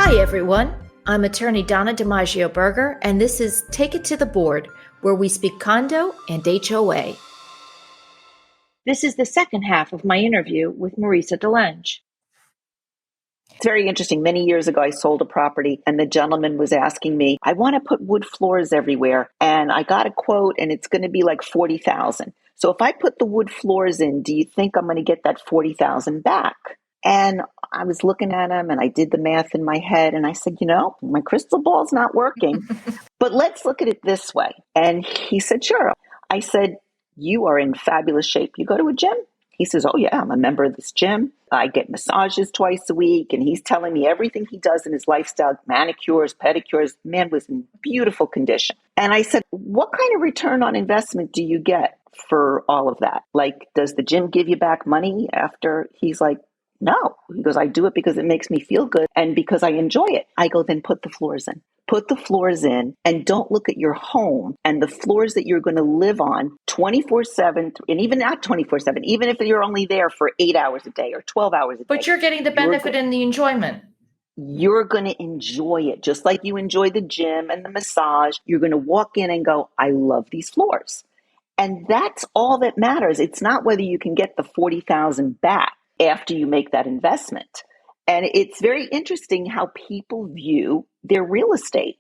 Hi, everyone. I'm attorney Donna DiMaggio Berger, and this is Take It to the Board, where we speak condo and HOA. This is the second half of my interview with Marisa DiLenge. It's very interesting. Many years ago, I sold a property and the gentleman was asking me, I want to put wood floors everywhere. And I got a quote and it's going to be like $40,000. So if I put the wood floors in, do you think I'm going to get that $40,000 back? And I was looking at him and I did the math in my head and I said, my crystal ball's not working, but let's look at it this way. And he said, sure. I said, you are in fabulous shape. You go to a gym? He says, oh yeah, I'm a member of this gym. I get massages twice a week. And he's telling me everything he does in his lifestyle, manicures, pedicures. Man was in beautiful condition. And I said, what kind of return on investment do you get for all of that? Like, does the gym give you back money after? He's like, no. He goes, I do it because it makes me feel good and because I enjoy it. I go, then put the floors in. Put the floors in and don't look at your home and the floors that you're going to live on 24/7, and even not 24/7, even if you're only there for 8 hours a day or 12 hours a day. But you're getting the benefit and the enjoyment. You're going to enjoy it just like you enjoy the gym and the massage. You're going to walk in and go, I love these floors. And that's all that matters. It's not whether you can get the $40,000 back after you make that investment. And it's very interesting how people view their real estate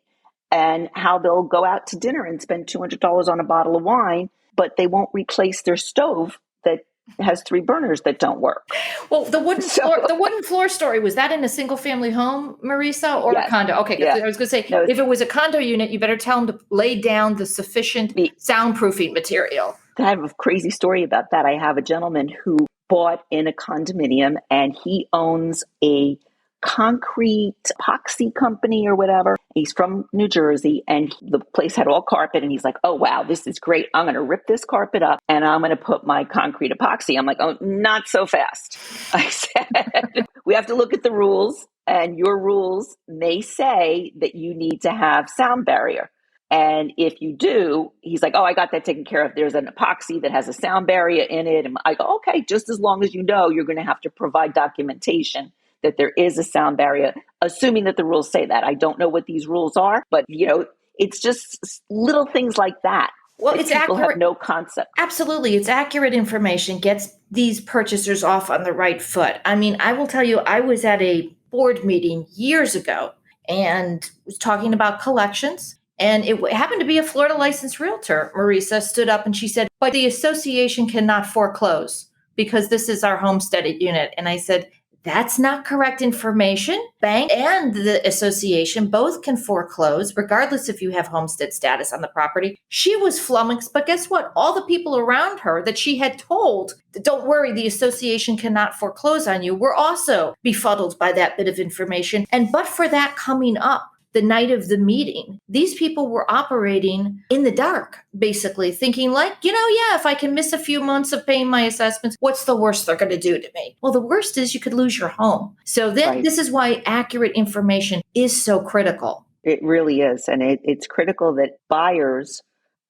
and how they'll go out to dinner and spend $200 on a bottle of wine, but they won't replace their stove that has 3 burners that don't work. Well, the wooden floor story, was that in a single family home, Marisa, or yes. a condo? Okay, yeah. I was going to say, no, if it was a condo unit, you better tell them to lay down the sufficient soundproofing material. I have a crazy story about that. I have a gentleman who bought in a condominium and he owns a concrete epoxy company or whatever. He's from New Jersey and the place had all carpet and he's like, oh, wow, this is great. I'm going to rip this carpet up and I'm going to put my concrete epoxy. I'm like, oh, not so fast. I said, we have to look at the rules and your rules may say that you need to have sound barrier. And if you do, he's like, oh, I got that taken care of. There's an epoxy that has a sound barrier in it. And I go, okay, just as long as you know, you're going to have to provide documentation that there is a sound barrier, assuming that the rules say that. I don't know what these rules are, but it's just little things like that. Well, it's people accurate. Have no concept. Absolutely. It's accurate information, gets these purchasers off on the right foot. I mean, I will tell you, I was at a board meeting years ago and was talking about collections. And it happened to be a Florida licensed realtor. Marisa stood up and she said, but the association cannot foreclose because this is our homesteaded unit. And I said, that's not correct information. Bank and the association both can foreclose, regardless if you have homestead status on the property. She was flummoxed, but guess what? All the people around her that she had told, don't worry, the association cannot foreclose on you, were also befuddled by that bit of information. And but for that coming up the night of the meeting, these people were operating in the dark, basically thinking like, if I can miss a few months of paying my assessments, what's the worst they're going to do to me? Well, the worst is you could lose your home. So This is why accurate information is so critical. It really is. And it's critical that buyers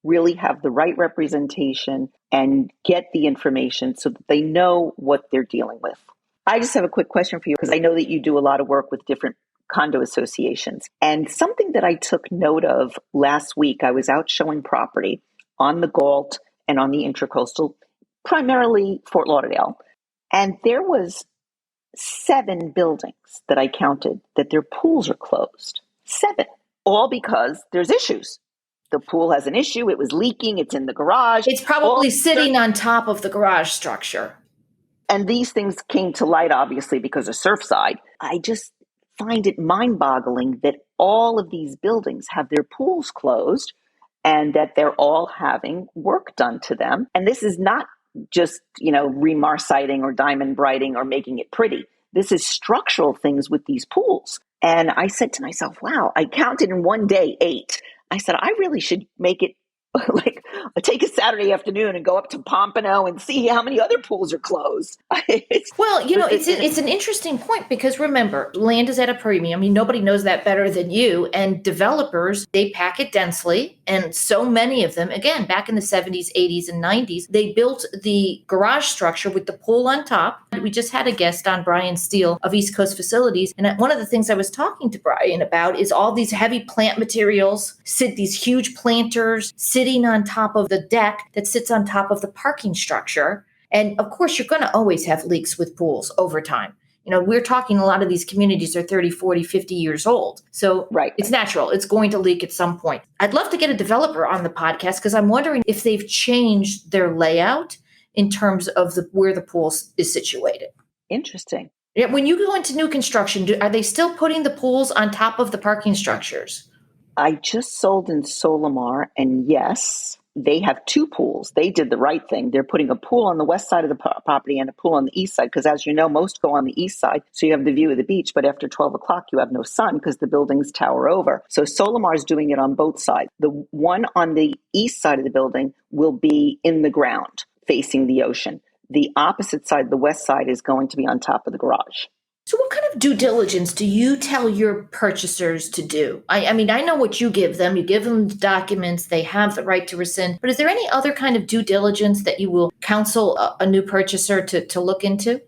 really have the right representation and get the information so that they know what they're dealing with. I just have a quick question for you because I know that you do a lot of work with different condo associations. And something that I took note of last week, I was out showing property on the Galt and on the Intracoastal, primarily Fort Lauderdale. And there was 7 buildings that I counted that their pools are closed. 7, all because there's issues. The pool has an issue. It was leaking. It's in the garage. It's probably sitting on top of the garage structure. And these things came to light, obviously, because of Surfside. I just find it mind-boggling that all of these buildings have their pools closed and that they're all having work done to them. And this is not just, remarciting or diamond brighting or making it pretty. This is structural things with these pools. And I said to myself, wow, I counted in one day 8. I said, I really should make it like take a Saturday afternoon and go up to Pompano and see how many other pools are closed. Well, it's an interesting point because remember, land is at a premium. I mean, nobody knows that better than you. And developers, they pack it densely. And so many of them, again, back in the 70s, 80s, and 90s, they built the garage structure with the pool on top. We just had a guest on, Brian Steele of East Coast Facilities. And one of the things I was talking to Brian about is all these heavy plant materials, these huge planters sitting on top of the deck that sits on top of the parking structure. And of course, you're going to always have leaks with pools over time. We're talking a lot of these communities are 30, 40, 50 years old. So right. It's natural. It's going to leak at some point. I'd love to get a developer on the podcast because I'm wondering if they've changed their layout in terms of where the pool is situated. Interesting. Yeah, when you go into new construction, are they still putting the pools on top of the parking structures? I just sold in Solimar, and yes, they have two pools. They did the right thing. They're putting a pool on the west side of the property and a pool on the east side, because as you know, most go on the east side, so you have the view of the beach, but after 12 o'clock, you have no sun because the buildings tower over. So Solimar is doing it on both sides. The one on the east side of the building will be in the ground, facing the ocean. The opposite side, the west side, is going to be on top of the garage. So what kind of due diligence do you tell your purchasers to do? I mean, I know what you give them. You give them the documents. They have the right to rescind. But is there any other kind of due diligence that you will counsel a new purchaser to look into?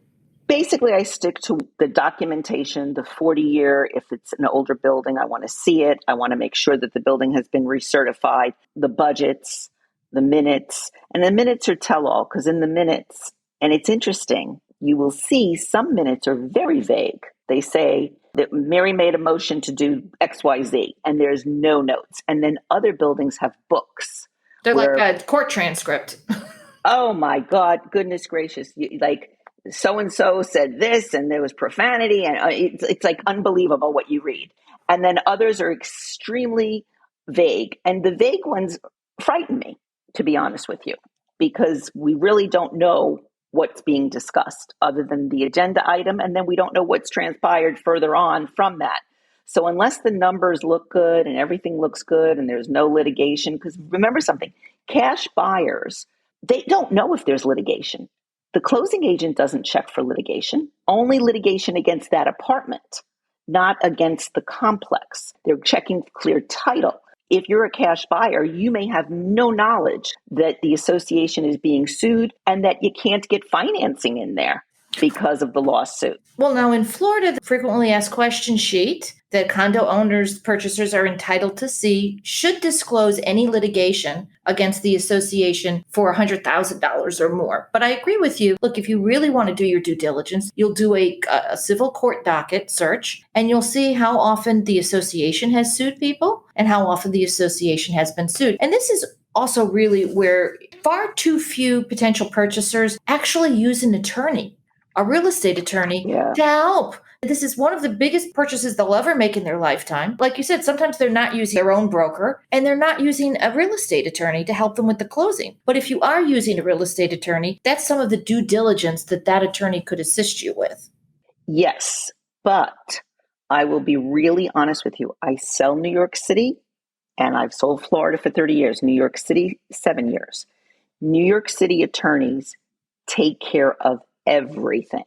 Basically, I stick to the documentation, the 40-year. If it's an older building, I want to see it. I want to make sure that the building has been recertified, the budgets, the minutes. And the minutes are tell-all, because in the minutes, and it's interesting, you will see some minutes are very vague. They say that Mary made a motion to do XYZ, and there's no notes. And then other buildings have books. They're like a court transcript. Oh my God, goodness gracious. Like so-and-so said this, and there was profanity, and it's like unbelievable what you read. And then others are extremely vague. And the vague ones frighten me, to be honest with you, because we really don't know what's being discussed other than the agenda item. And then we don't know what's transpired further on from that. So unless the numbers look good and everything looks good and there's no litigation, because remember something, cash buyers, they don't know if there's litigation. The closing agent doesn't check for litigation, only litigation against that apartment, not against the complex. They're checking clear title. If you're a cash buyer, you may have no knowledge that the association is being sued and that you can't get financing in there because of the lawsuit. Well, now in Florida, the frequently asked question sheet that condo owners, purchasers are entitled to see should disclose any litigation against the association for $100,000 or more. But I agree with you. Look, if you really want to do your due diligence, you'll do a civil court docket search, and you'll see how often the association has sued people and how often the association has been sued. And this is also really where far too few potential purchasers actually use an attorney, a real estate attorney, to help. This is one of the biggest purchases they'll ever make in their lifetime. Like you said, sometimes they're not using their own broker and they're not using a real estate attorney to help them with the closing. But if you are using a real estate attorney, that's some of the due diligence that attorney could assist you with. Yes, but I will be really honest with you. I sell New York City and I've sold Florida for 30 years, New York City, 7 years. New York City attorneys take care of everything.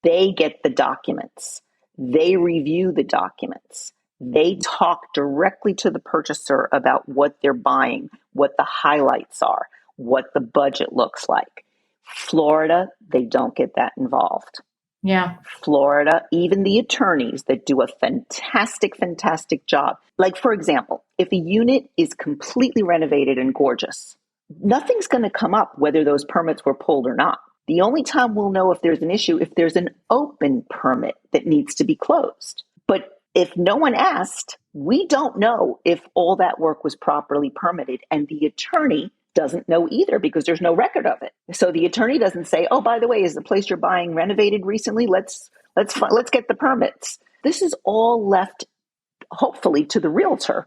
They get the documents. They review the documents. They talk directly to the purchaser about what they're buying, what the highlights are, what the budget looks like. Florida, they don't get that involved. Yeah. Florida, even the attorneys that do a fantastic, fantastic job. Like, for example, if a unit is completely renovated and gorgeous, nothing's going to come up whether those permits were pulled or not. The only time we'll know if there's an issue if there's an open permit that needs to be closed. But if no one asked, we don't know if all that work was properly permitted, and the attorney doesn't know either because there's no record of it. So the attorney doesn't say, "Oh, by the way, is the place you're buying renovated recently? Let's get the permits." This is all left, hopefully, to the realtor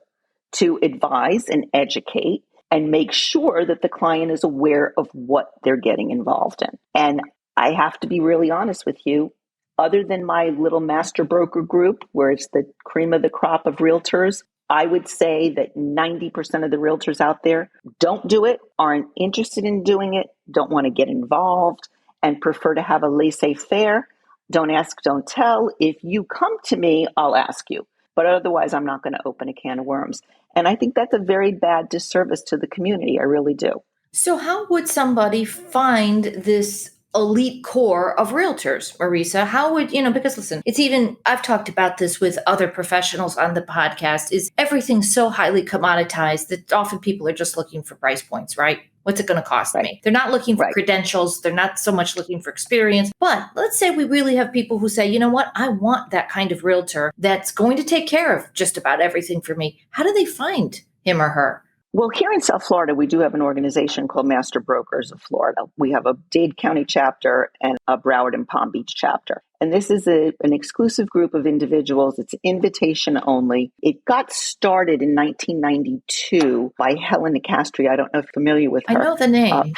to advise and educate and make sure that the client is aware of what they're getting involved in. And I have to be really honest with you, other than my little master broker group, where it's the cream of the crop of realtors, I would say that 90% of the realtors out there don't do it, aren't interested in doing it, don't want to get involved, and prefer to have a laissez-faire. Don't ask, don't tell. If you come to me, I'll ask you. But otherwise, I'm not going to open a can of worms. And I think that's a very bad disservice to the community. I really do. So, how would somebody find this elite core of realtors, Marisa? How would, because listen, it's even, I've talked about this with other professionals on the podcast, is everything's so highly commoditized that often people are just looking for price points, right? What's it going to cost me? They're not looking for credentials. They're not so much looking for experience. But let's say we really have people who say, you know what, I want that kind of realtor that's going to take care of just about everything for me. How do they find him or her? Well, here in South Florida, we do have an organization called Master Brokers of Florida. We have a Dade County chapter and a Broward and Palm Beach chapter. And this is an exclusive group of individuals. It's invitation only. It got started in 1992 by Helen Nicastri. I don't know if you're familiar with her. I know the name.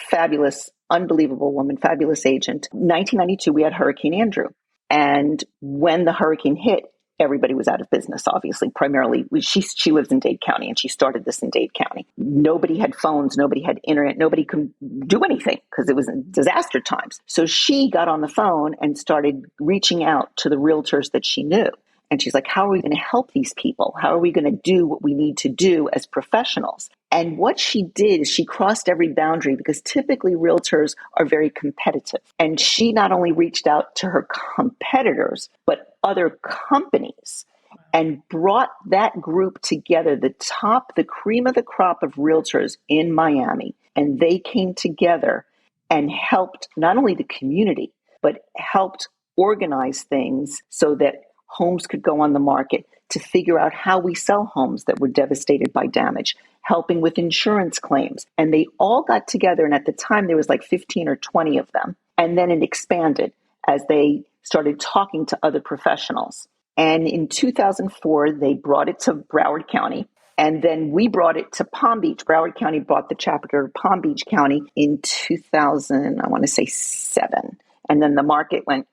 Fabulous, unbelievable woman, fabulous agent. 1992, we had Hurricane Andrew. And when the hurricane hit, everybody was out of business, obviously. Primarily, she lives in Dade County, and she started this in Dade County. Nobody had phones, nobody had internet, nobody could do anything because it was disaster times. So she got on the phone and started reaching out to the realtors that she knew. And she's like, how are we going to help these people? How are we going to do what we need to do as professionals? And what she did is she crossed every boundary, because typically realtors are very competitive. And she not only reached out to her competitors, but other companies, and brought that group together, the cream of the crop of realtors in Miami. And they came together and helped not only the community, but helped organize things so that homes could go on the market, to figure out how we sell homes that were devastated by damage, helping with insurance claims. And they all got together. And at the time, there was like 15 or 20 of them. And then it expanded as they started talking to other professionals. And in 2004, they brought it to Broward County. And then we brought it to Palm Beach. Broward County brought the chapter to Palm Beach County in 2000, I want to say 7. And then the market went,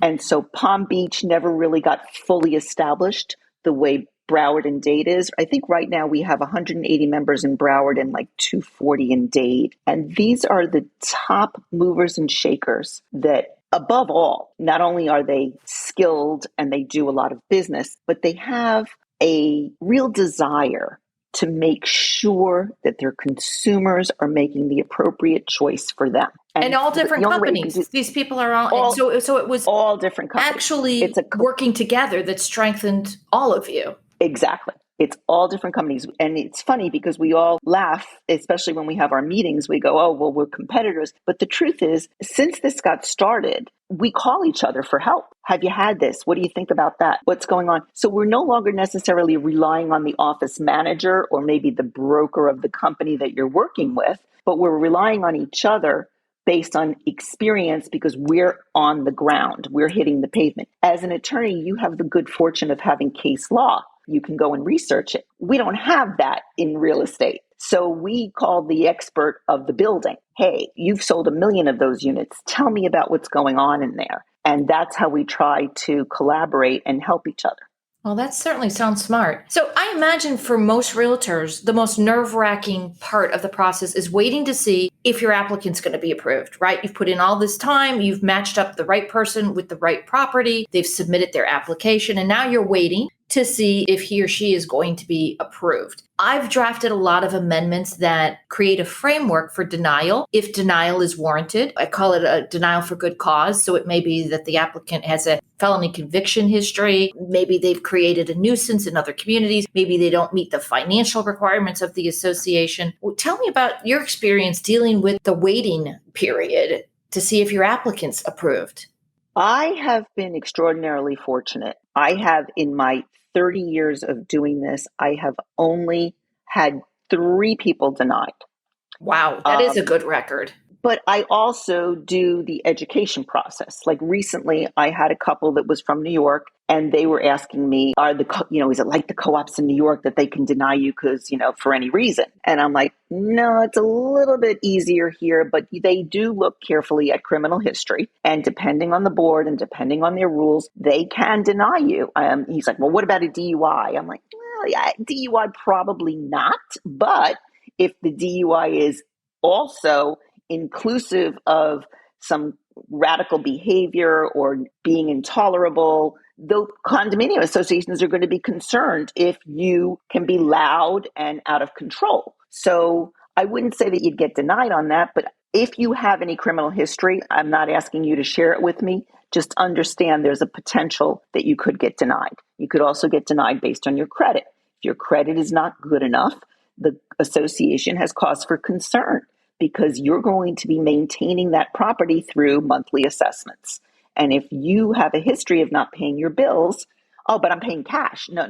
and so Palm Beach never really got fully established the way Broward and Dade is. I think right now we have 180 members in Broward and like 240 in Dade. And these are the top movers and shakers that, above all, not only are they skilled and they do a lot of business, but they have a real desire to make sure that their consumers are making the appropriate choice for them. And all different companies. These people are all so it was all different companies. Actually, it's working together that strengthened all of you. Exactly. It's all different companies. And it's funny because we all laugh, especially when we have our meetings. We go, oh, well, we're competitors. But the truth is, since this got started, we call each other for help. Have you had this? What do you think about that? What's going on? So we're no longer necessarily relying on the office manager or maybe the broker of the company that you're working with, but we're relying on each other based on experience, because we're on the ground. We're hitting the pavement. As an attorney, you have the good fortune of having case law. You can go and research it. We don't have that in real estate. So we call the expert of the building. Hey, you've sold 1 million of those units. Tell me about what's going on in there. And that's how we try to collaborate and help each other. Well, that certainly sounds smart. So I imagine for most realtors, the most nerve-wracking part of the process is waiting to see if your applicant's going to be approved, right? You've put in all this time, you've matched up the right person with the right property, they've submitted their application, and now you're waiting to see if he or she is going to be approved. I've drafted a lot of amendments that create a framework for denial if denial is warranted. I call it a denial for good cause. So it may be that the applicant has a felony conviction history. Maybe they've created a nuisance in other communities. Maybe they don't meet the financial requirements of the association. Well, tell me about your experience dealing with the waiting period to see if your applicant's approved. I have been extraordinarily fortunate. I have, in my 30 years of doing this, I have only had 3 people denied. Wow, that is a good record. But I also do the education process. Like recently, I had a couple that was from New York, and they were asking me, is it like the co-ops in New York that they can deny you because, for any reason? And I'm like, no, it's a little bit easier here, but they do look carefully at criminal history. And depending on the board and depending on their rules, they can deny you. He's like, well, what about a DUI? I'm like, well, yeah, DUI probably not. But if the DUI is also inclusive of some radical behavior or being intolerable, the condominium associations are going to be concerned if you can be loud and out of control. So I wouldn't say that you'd get denied on that, but if you have any criminal history, I'm not asking you to share it with me. Just understand there's a potential that you could get denied. You could also get denied based on your credit. If your credit is not good enough, the association has cause for concern, because you're going to be maintaining that property through monthly assessments. And if you have a history of not paying your bills, oh, but I'm paying cash. No,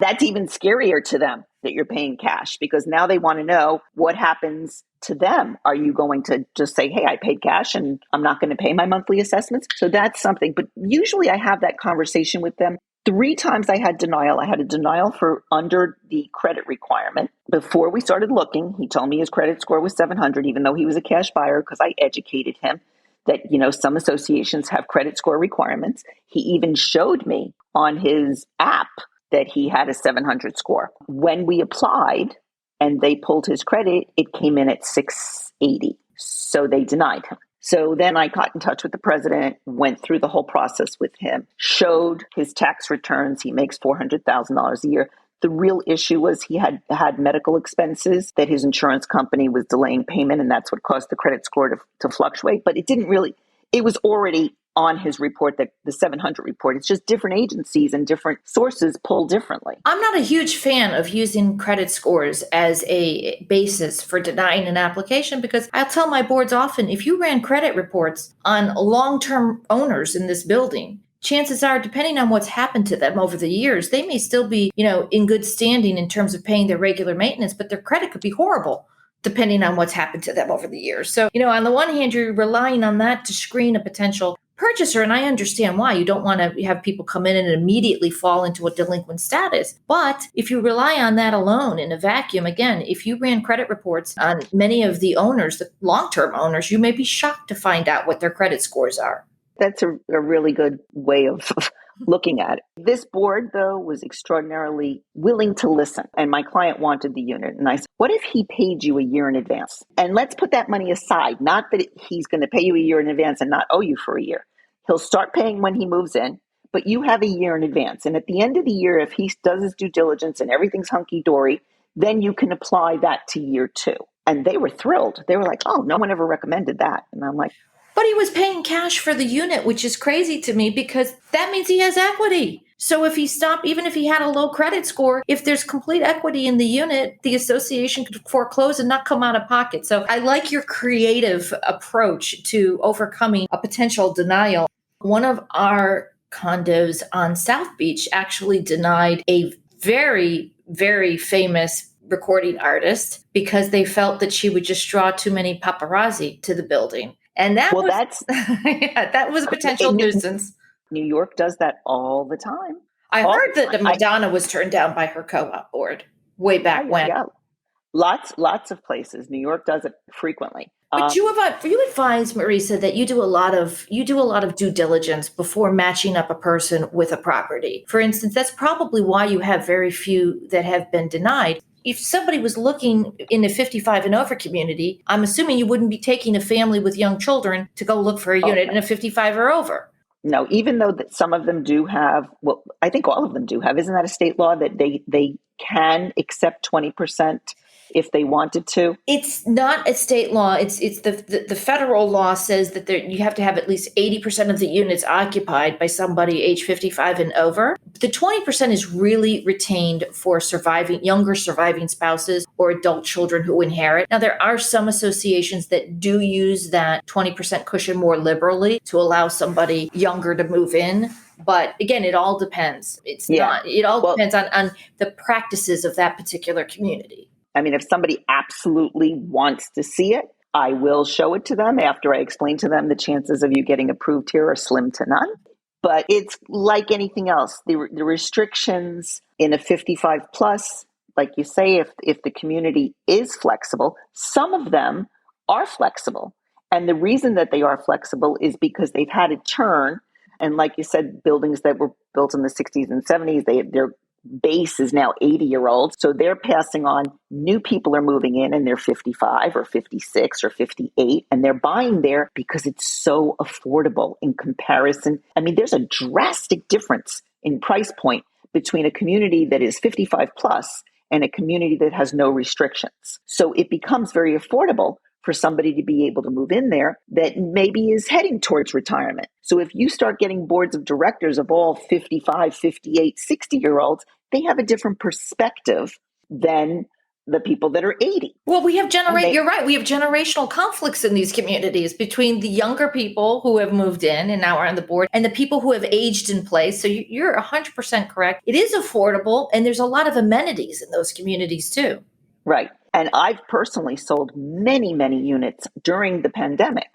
that's even scarier to them that you're paying cash, because now they want to know what happens to them. Are you going to just say, hey, I paid cash and I'm not going to pay my monthly assessments? So that's something. But usually I have that conversation with them. 3 times I had denial. I had a denial for under the credit requirement. Before we started looking, he told me his credit score was 700, even though he was a cash buyer, because I educated him that, some associations have credit score requirements. He even showed me on his app that he had a 700 score. When we applied and they pulled his credit, it came in at 680. So they denied him. So then I got in touch with the president, went through the whole process with him, showed his tax returns. He makes $400,000 a year. The real issue was he had medical expenses that his insurance company was delaying payment, and that's what caused the credit score to fluctuate. But it was already on his report, that the 700 report. It's just different agencies and different sources pull differently. I'm not a huge fan of using credit scores as a basis for denying an application, because I'll tell my boards often, if you ran credit reports on long-term owners in this building, chances are, depending on what's happened to them over the years, they may still be, in good standing in terms of paying their regular maintenance, but their credit could be horrible depending on what's happened to them over the years. So, on the one hand, you're relying on that to screen a potential purchaser, and I understand why. You don't want to have people come in and immediately fall into a delinquent status. But if you rely on that alone in a vacuum, again, if you ran credit reports on many of the owners, the long-term owners, you may be shocked to find out what their credit scores are. That's a really good way of looking at it. This board, though, was extraordinarily willing to listen. And my client wanted the unit. And I said, what if he paid you a year in advance? And let's put that money aside. Not that he's going to pay you a year in advance and not owe you for a year. He'll start paying when he moves in, but you have a year in advance. And at the end of the year, if he does his due diligence and everything's hunky-dory, then you can apply that to year 2. And they were thrilled. They were like, oh, no one ever recommended that. And I'm like, but he was paying cash for the unit, which is crazy to me, because that means he has equity. So if he stopped, even if he had a low credit score, if there's complete equity in the unit, the association could foreclose and not come out of pocket. So I like your creative approach to overcoming a potential denial. One of our condos on South Beach actually denied a very, very famous recording artist because they felt that she would just draw too many paparazzi to the building. And that was a potential nuisance. New York does that all the time. I heard that the Madonna was turned down by her co-op board way back when. Yeah. Lots of places. New York does it frequently. But you advise, Marisa, that you do a lot of due diligence before matching up a person with a property. For instance, that's probably why you have very few that have been denied. If somebody was looking in a 55 and over community, I'm assuming you wouldn't be taking a family with young children to go look for a unit in a 55 or over. No, even though that some of them do have, well, I think all of them do have, isn't that a state law that they can accept 20% if they wanted to? It's not a state law. It's the federal law says that you have to have at least 80% of the units occupied by somebody age 55 and over. The 20% is really retained for younger surviving spouses or adult children who inherit. Now, there are some associations that do use that 20% cushion more liberally to allow somebody younger to move in. But again, it all depends. Depends on the practices of that particular community. I mean, if somebody absolutely wants to see it, I will show it to them after I explain to them the chances of you getting approved here are slim to none. But it's like anything else. The restrictions in a 55 plus, like you say, if the community is flexible, some of them are flexible. And the reason that they are flexible is because they've had a turn. And like you said, buildings that were built in the 60s and 70s, they're base is now 80-year-olds. So they're passing on. New people are moving in and they're 55 or 56 or 58. And they're buying there because it's so affordable in comparison. I mean, there's a drastic difference in price point between a community that is 55 plus and a community that has no restrictions. So it becomes very affordable for somebody to be able to move in there that maybe is heading towards retirement. So if you start getting boards of directors of all 55, 58, 60-year-olds, they have a different perspective than the people that are 80. Well, you're right. We have generational conflicts in these communities between the younger people who have moved in and now are on the board and the people who have aged in place. So you're 100% correct. It is affordable and there's a lot of amenities in those communities too. Right. And I've personally sold many, many units during the pandemic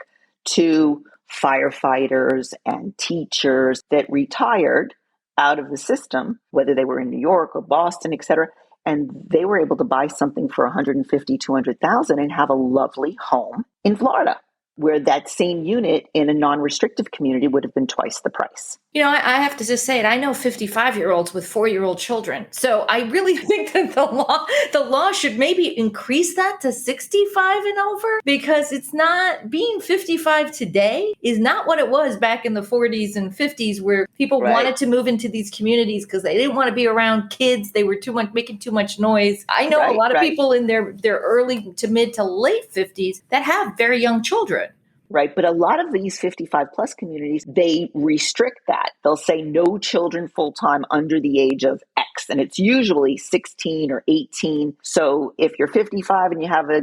to firefighters and teachers that retired out of the system, whether they were in New York or Boston, et cetera. And they were able to buy something for 150, 200,000 and have a lovely home in Florida, where that same unit in a non-restrictive community would have been twice the price. You know, I have to just say it. I know 55-year-olds with 4-year-old children. So I really think that the law should maybe increase that to 65 and over, because it's not, being 55 today is not what it was back in the 40s and 50s, where people wanted to move into these communities because they didn't want to be around kids. They were making too much noise. I know a lot of people in their early to mid to late 50s that have very young children. Right. But a lot of these 55 plus communities, they restrict that. They'll say no children full time under the age of X. And it's usually 16 or 18. So if you're 55 and you have a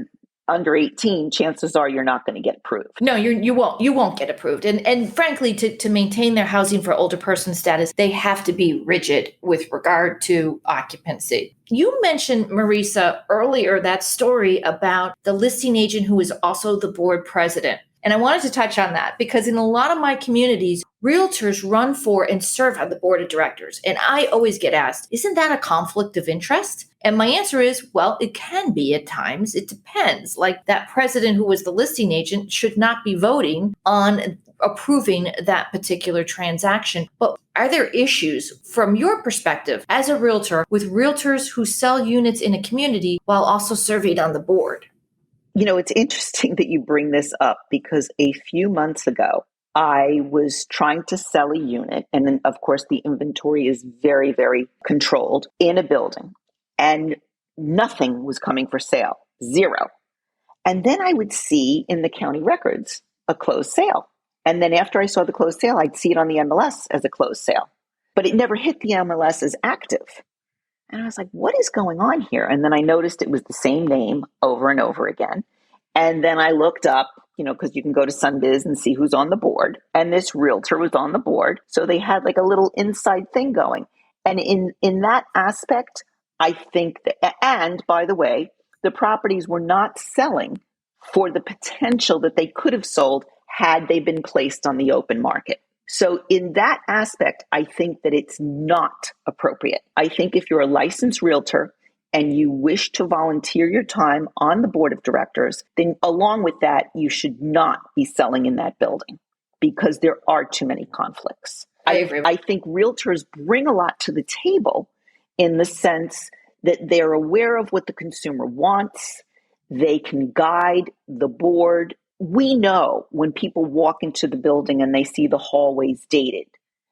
under 18, chances are you're not going to get approved. No, you won't get approved. And frankly, to maintain their housing for older person status, they have to be rigid with regard to occupancy. You mentioned, Marisa, earlier that story about the listing agent who is also the board president. And I wanted to touch on that because in a lot of my communities, realtors run for and serve on the board of directors. And I always get asked, isn't that a conflict of interest? And my answer is, well, it can be at times. It depends. Like that president who was the listing agent should not be voting on approving that particular transaction. But are there issues from your perspective as a realtor with realtors who sell units in a community while also serving on the board? You know, it's interesting that you bring this up because a few months ago, I was trying to sell a unit. And then, of course, the inventory is very, very controlled in a building. And nothing was coming for sale, zero. And then I would see in the county records a closed sale. And then after I saw the closed sale, I'd see it on the MLS as a closed sale. But it never hit the MLS as active. And I was like, what is going on here? And then I noticed it was the same name over and over again. And then I looked up, because you can go to Sunbiz and see who's on the board. And this realtor was on the board. So they had like a little inside thing going. And in that aspect, I think that, and by the way, the properties were not selling for the potential that they could have sold had they been placed on the open market. So in that aspect, I think that it's not appropriate. I think if you're a licensed realtor and you wish to volunteer your time on the board of directors, then along with that, you should not be selling in that building because there are too many conflicts. I agree. I think realtors bring a lot to the table in the sense that they're aware of what the consumer wants. They can guide the board. We know when people walk into the building and they see the hallways dated,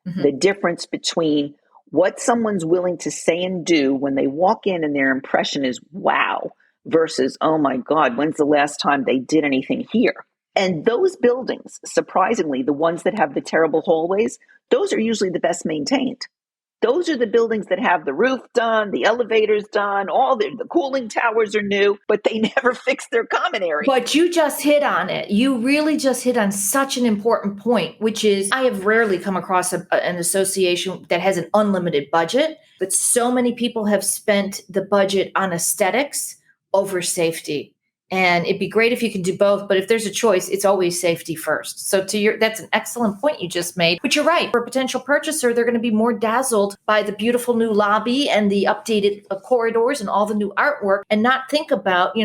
the difference between what someone's willing to say and do when they walk in and their impression is wow versus, oh my God, when's the last time they did anything here? And those buildings, surprisingly, the ones that have the terrible hallways, those are usually the best maintained. Those are the buildings that have the roof done, the elevators done, all the cooling towers are new, but they never fix their common area. But you just hit on it. You really just hit on such an important point, which is I have rarely come across an association that has an unlimited budget, but so many people have spent the budget on aesthetics over safety. And it'd be great if you can do both, but if there's a choice, it's always safety first. So that's an excellent point you just made. But you're right. For a potential purchaser, they're going to be more dazzled by the beautiful new lobby and the updated corridors and all the new artwork, and not think about,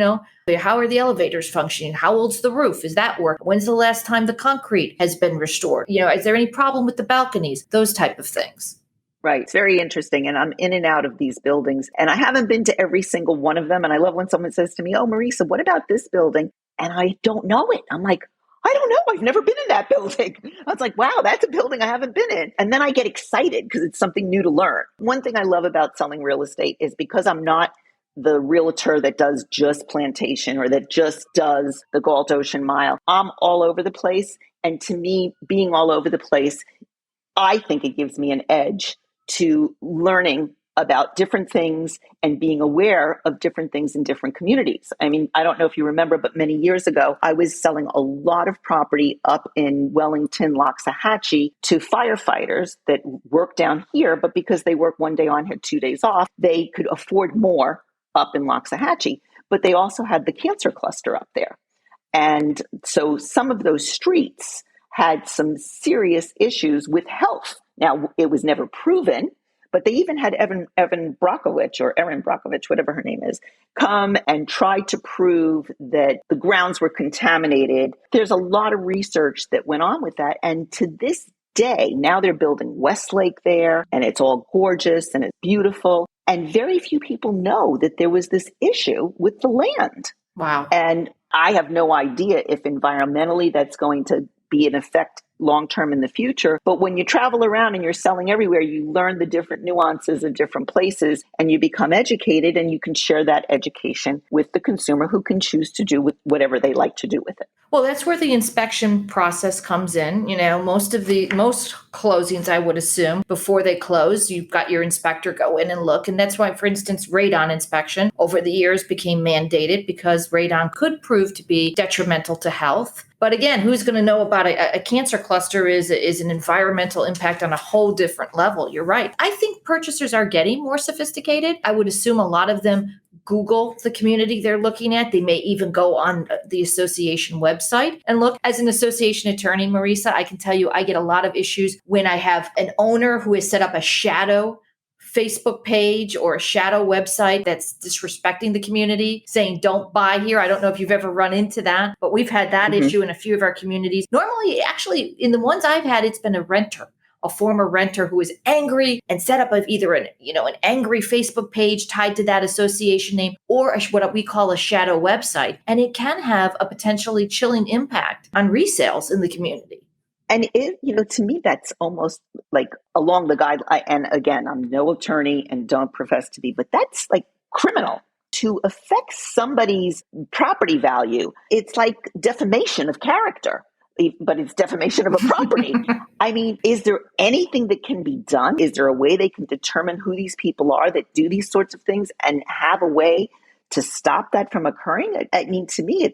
how are the elevators functioning? How old's the roof? Is that work? When's the last time the concrete has been restored? Is there any problem with the balconies? Those type of things. Right. It's very interesting. And I'm in and out of these buildings. And I haven't been to every single one of them. And I love when someone says to me, "Oh, Marisa, what about this building?" And I don't know it. I'm like, "I don't know. I've never been in that building." I was like, "Wow, that's a building I haven't been in." And then I get excited because it's something new to learn. One thing I love about selling real estate is because I'm not the realtor that does just plantation or that just does the Galt Ocean Mile. I'm all over the place. And to me, being all over the place, I think it gives me an edge to learning about different things and being aware of different things in different communities. I mean, I don't know if you remember, but many years ago, I was selling a lot of property up in Wellington, Loxahatchee to firefighters that work down here, but because they work one day on, had 2 days off, they could afford more up in Loxahatchee, but they also had the cancer cluster up there. And so some of those streets had some serious issues with health. Now, it was never proven, but they even had Erin Brockovich, whatever her name is, come and try to prove that the grounds were contaminated. There's a lot of research that went on with that. And to this day, now they're building Westlake there, and it's all gorgeous and it's beautiful. And very few people know that there was this issue with the land. Wow. And I have no idea if environmentally that's going to be an effect long-term in the future. But when you travel around and you're selling everywhere, you learn the different nuances of different places and you become educated, and you can share that education with the consumer who can choose to do with whatever they like to do with it. Well, that's where the inspection process comes in. Most closings, I would assume, before they close, you've got your inspector go in and look. And that's why, for instance, radon inspection over the years became mandated, because radon could prove to be detrimental to health. But again, who's going to know about a cancer cluster is an environmental impact on a whole different level. You're right. I think purchasers are getting more sophisticated. I would assume a lot of them Google the community they're looking at. They may even go on the association website and look. As an association attorney, Marisa, I can tell you I get a lot of issues when I have an owner who has set up a shadow Facebook page or a shadow website that's disrespecting the community, saying don't buy here. I don't know if you've ever run into that, but we've had that issue in a few of our communities. Normally, actually, in the ones I've had, it's been a former renter who is angry and set up either an angry Facebook page tied to that association name, or what we call a shadow website. And it can have a potentially chilling impact on resales in the community. And to me, that's almost like along the guideline. And again, I'm no attorney and don't profess to be, but that's like criminal. To affect somebody's property value, it's like defamation of character, but it's defamation of a property. I mean, is there anything that can be done? Is there a way they can determine who these people are that do these sorts of things and have a way to stop that from occurring? I mean, to me,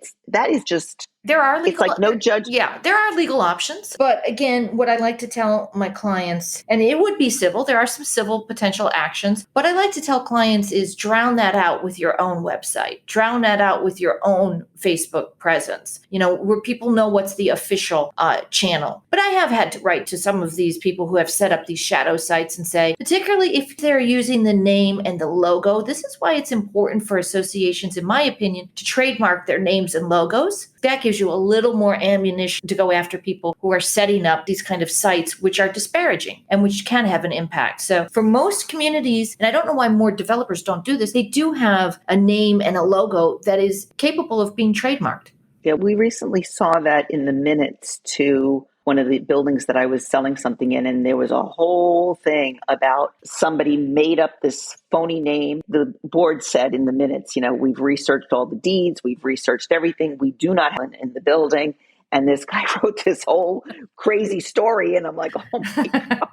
there are legal, it's like no judge. Yeah, there are legal options. But again, what I like to tell my clients, and it would be civil, there are some civil potential actions, but I like to tell clients is drown that out with your own website, drown that out with your own Facebook presence, where people know what's the official channel. But I have had to write to some of these people who have set up these shadow sites and say, particularly if they're using the name and the logo, this is why it's important for associations, in my opinion, to trademark their names and logos. That gives you a little more ammunition to go after people who are setting up these kind of sites which are disparaging and which can have an impact. So for most communities, and I don't know why more developers don't do this, they do have a name and a logo that is capable of being trademarked. Yeah, we recently saw that in the minutes to one of the buildings that I was selling something in, and there was a whole thing about somebody made up this phony name. The board said in the minutes, we've researched all the deeds, we've researched everything, we do not have in the building. And this guy wrote this whole crazy story, and I'm like, oh my God.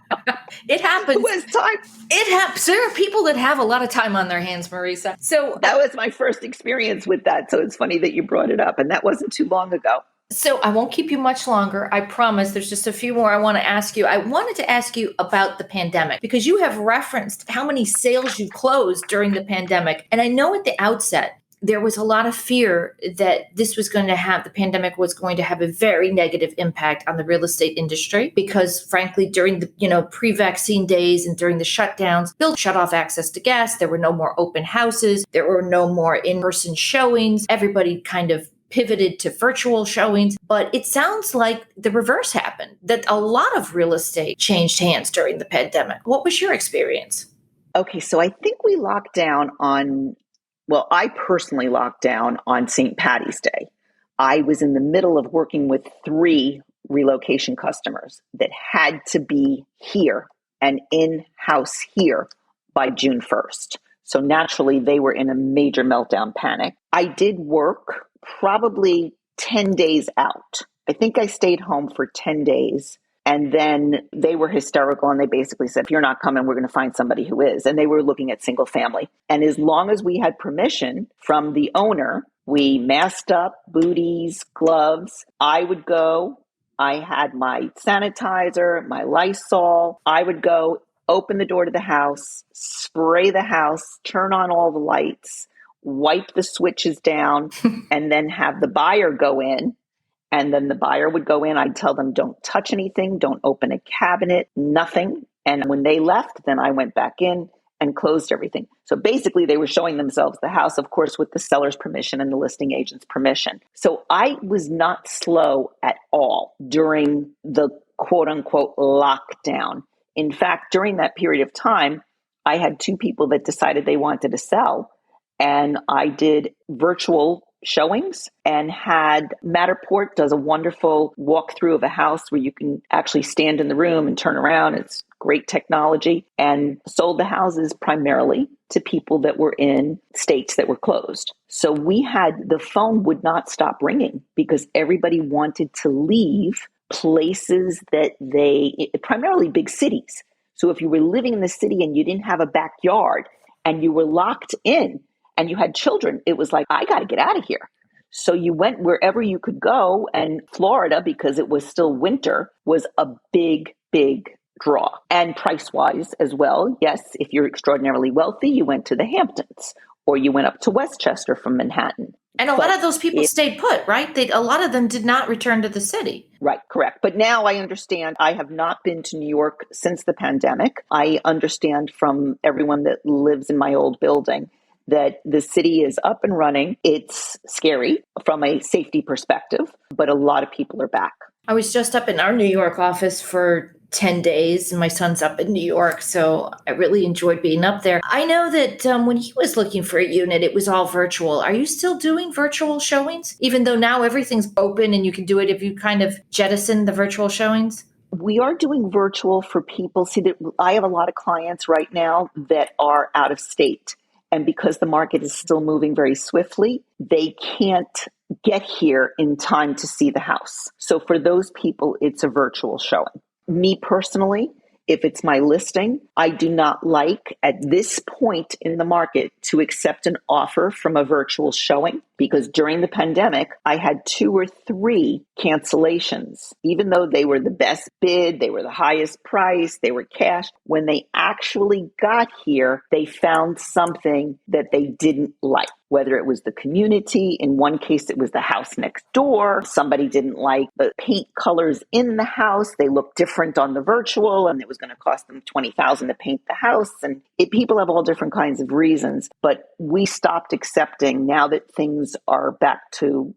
It happens. Who has time? It happens. There are people that have a lot of time on their hands, Marisa. So that was my first experience with that. So it's funny that you brought it up, and that wasn't too long ago. So I won't keep you much longer. I promise. There's just a few more I want to ask you. I wanted to ask you about the pandemic, because you have referenced how many sales you closed during the pandemic. And I know at the outset, there was a lot of fear that the pandemic was going to have a very negative impact on the real estate industry because frankly, during the, pre-vaccine days and during the shutdowns, they'll shut off access to guests. There were no more open houses. There were no more in-person showings. Everybody kind of pivoted to virtual showings, but it sounds like the reverse happened, that a lot of real estate changed hands during the pandemic. What was your experience? Okay, so I think we locked down I personally locked down on St. Patty's Day. I was in the middle of working with 3 relocation customers that had to be here and in-house here by June 1st. So naturally, they were in a major meltdown panic. I did work probably 10 days out. I think I stayed home for 10 days. And then they were hysterical and they basically said, if you're not coming, we're going to find somebody who is. And they were looking at single family. And as long as we had permission from the owner, we masked up, booties, gloves. I would go. I had my sanitizer, my Lysol. I would go open the door to the house, spray the house, turn on all the lights, wipe the switches down, and then have the buyer go in. And then the buyer would go in. I'd tell them, don't touch anything. Don't open a cabinet, nothing. And when they left, then I went back in and closed everything. So basically they were showing themselves the house, of course, with the seller's permission and the listing agent's permission. So I was not slow at all during the quote unquote lockdown. In fact, during that period of time, I had 2 people that decided they wanted to sell. And I did virtual showings and had Matterport does a wonderful walkthrough of a house where you can actually stand in the room and turn around. It's great technology, and sold the houses primarily to people that were in states that were closed. So the phone would not stop ringing because everybody wanted to leave places that primarily big cities. So if you were living in the city and you didn't have a backyard and you were locked in, and you had children, it was like, I got to get out of here. So you went wherever you could go. And Florida, because it was still winter, was a big, big draw. And price-wise as well. Yes, if you're extraordinarily wealthy, you went to the Hamptons or you went up to Westchester from Manhattan. And a lot of those people stayed put, right? A lot of them did not return to the city. Right, correct. But now I understand. I have not been to New York since the pandemic. I understand from everyone that lives in my old building that the city is up and running. It's scary from a safety perspective, but a lot of people are back. I was just up in our New York office for 10 days, and my son's up in New York, so I really enjoyed being up there. I know that when he was looking for a unit, it was all virtual. Are you still doing virtual showings, even though now everything's open and you can do it if you kind of jettison the virtual showings? We are doing virtual for people. See, I have a lot of clients right now that are out of state. And because the market is still moving very swiftly, they can't get here in time to see the house. So for those people, it's a virtual showing. Me personally, if it's my listing, I do not like at this point in the market to accept an offer from a virtual showing because during the pandemic, I had 2 or 3 cancellations. Even though they were the best bid, they were the highest price, they were cash. When they actually got here, they found something that they didn't like. Whether it was the community, in one case, it was the house next door. Somebody didn't like the paint colors in the house. They looked different on the virtual and it was going to cost them $20,000 to paint the house. And people have all different kinds of reasons, but we stopped accepting now that things are back to,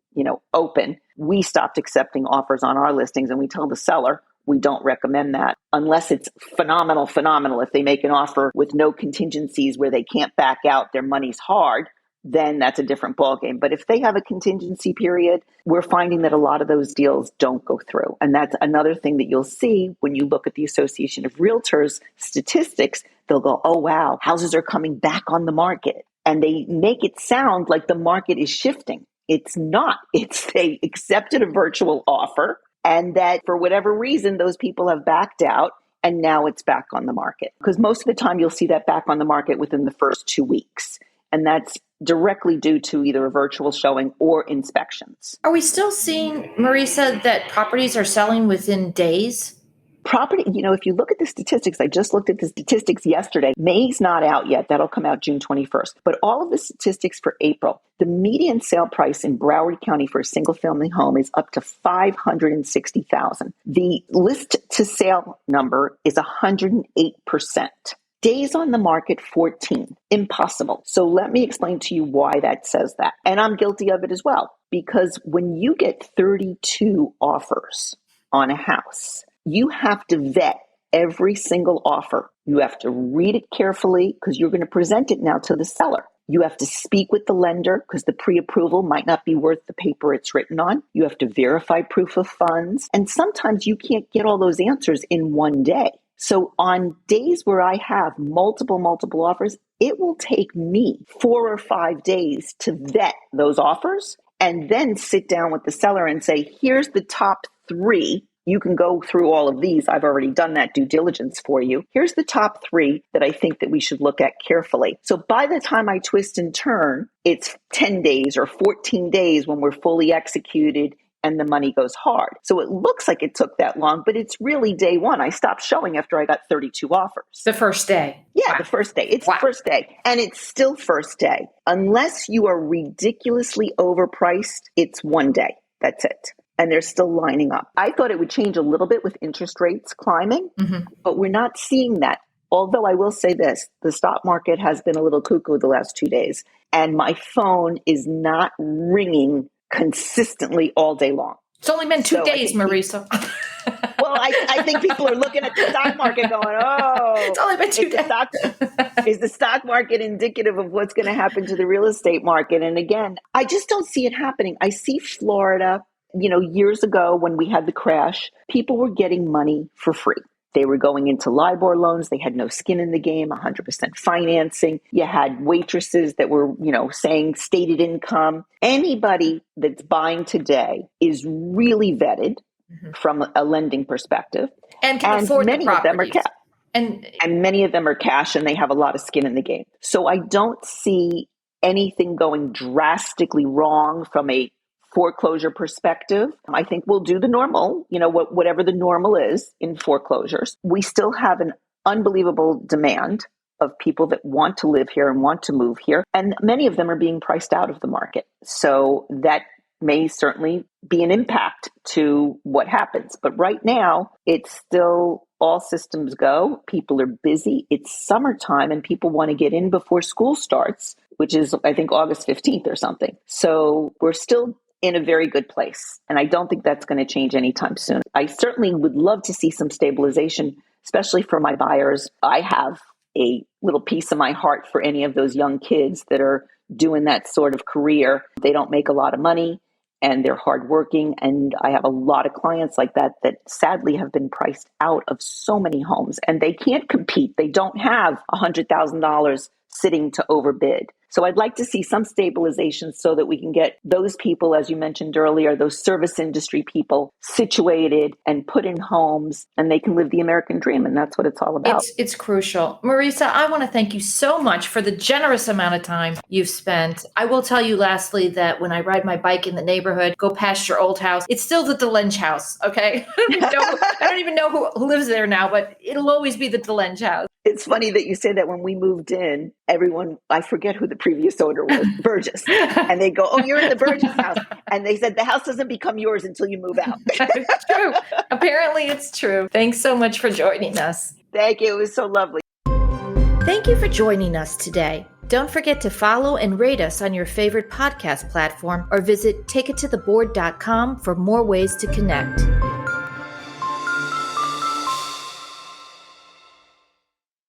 open. We stopped accepting offers on our listings and we tell the seller, we don't recommend that unless it's phenomenal. If they make an offer with no contingencies where they can't back out, their money's hard, then that's a different ballgame. But if they have a contingency period, we're finding that a lot of those deals don't go through. And that's another thing that you'll see when you look at the Association of Realtors statistics. They'll go, oh, wow, houses are coming back on the market. And they make it sound like the market is shifting. It's not. It's they accepted a virtual offer and that for whatever reason, those people have backed out. And now it's back on the market. Because most of the time you'll see that back on the market within the first 2 weeks. And that's directly due to either a virtual showing or inspections. Are we still seeing, Marisa, that properties are selling within days? Property, if you look at the statistics, I just looked at the statistics yesterday. May's not out yet. That'll come out June 21st. But all of the statistics for April, the median sale price in Broward County for a single family home is up to $560,000. The list to sale number is 108%. Days on the market, 14. Impossible. So let me explain to you why that says that. And I'm guilty of it as well. Because when you get 32 offers on a house, you have to vet every single offer. You have to read it carefully because you're going to present it now to the seller. You have to speak with the lender because the pre-approval might not be worth the paper it's written on. You have to verify proof of funds. And sometimes you can't get all those answers in one day. So on days where I have multiple offers, it will take me 4 or 5 days to vet those offers and then sit down with the seller and say, here's the top 3. You can go through all of these. I've already done that due diligence for you. Here's the top 3 that I think that we should look at carefully. So by the time I twist and turn, it's 10 days or 14 days when we're fully executed and the money goes hard. So it looks like it took that long, but it's really day one. I stopped showing after I got 32 offers. The first day. Yeah, Wow. The first day. It's the first day. And it's still first day. Unless you are ridiculously overpriced, it's one day. That's it. And they're still lining up. I thought it would change a little bit with interest rates climbing, but we're not seeing that. Although I will say this, the stock market has been a little cuckoo the last 2 days, and my phone is not ringing consistently all day long. It's only been 2 days, Marisa. Well, I think people are looking at the stock market going, oh, it's only been 2 days. Is the stock market indicative of what's going to happen to the real estate market? And again, I just don't see it happening. I see Florida. Years ago when we had the crash, people were getting money for free. They were going into LIBOR loans. They had no skin in the game, 100% financing. You had waitresses that were, saying stated income. Anybody that's buying today is really vetted from a lending perspective. And can afford many the of them are properties. cash. And many of them are cash and they have a lot of skin in the game. So I don't see anything going drastically wrong from a foreclosure perspective. I think we'll do the normal, whatever the normal is in foreclosures. We still have an unbelievable demand of people that want to live here and want to move here. And many of them are being priced out of the market. So that may certainly be an impact to what happens. But right now, it's still all systems go. People are busy. It's summertime and people want to get in before school starts, which is, I think, August 15th or something. So we're still in a very good place. And I don't think that's going to change anytime soon. I certainly would love to see some stabilization, especially for my buyers. I have a little piece of my heart for any of those young kids that are doing that sort of career. They don't make a lot of money and they're hardworking. And I have a lot of clients like that sadly have been priced out of so many homes and they can't compete. They don't have $100,000 sitting to overbid. So I'd like to see some stabilization so that we can get those people, as you mentioned earlier, those service industry people situated and put in homes and they can live the American dream. And that's what it's all about. It's crucial. Marisa, I want to thank you so much for the generous amount of time you've spent. I will tell you lastly that when I ride my bike in the neighborhood, go past your old house, it's still the DiLenge house. Okay. I don't even know who lives there now, but it'll always be the DiLenge house. It's funny that you say that. When we moved in, everyone, I forget who the previous owner was, Burgess. And they go, oh, you're in the Burgess house. And they said, the house doesn't become yours until you move out. It's true. Apparently it's true. Thanks so much for joining us. Thank you. It was so lovely. Thank you for joining us today. Don't forget to follow and rate us on your favorite podcast platform or visit takeittotheboard.com for more ways to connect.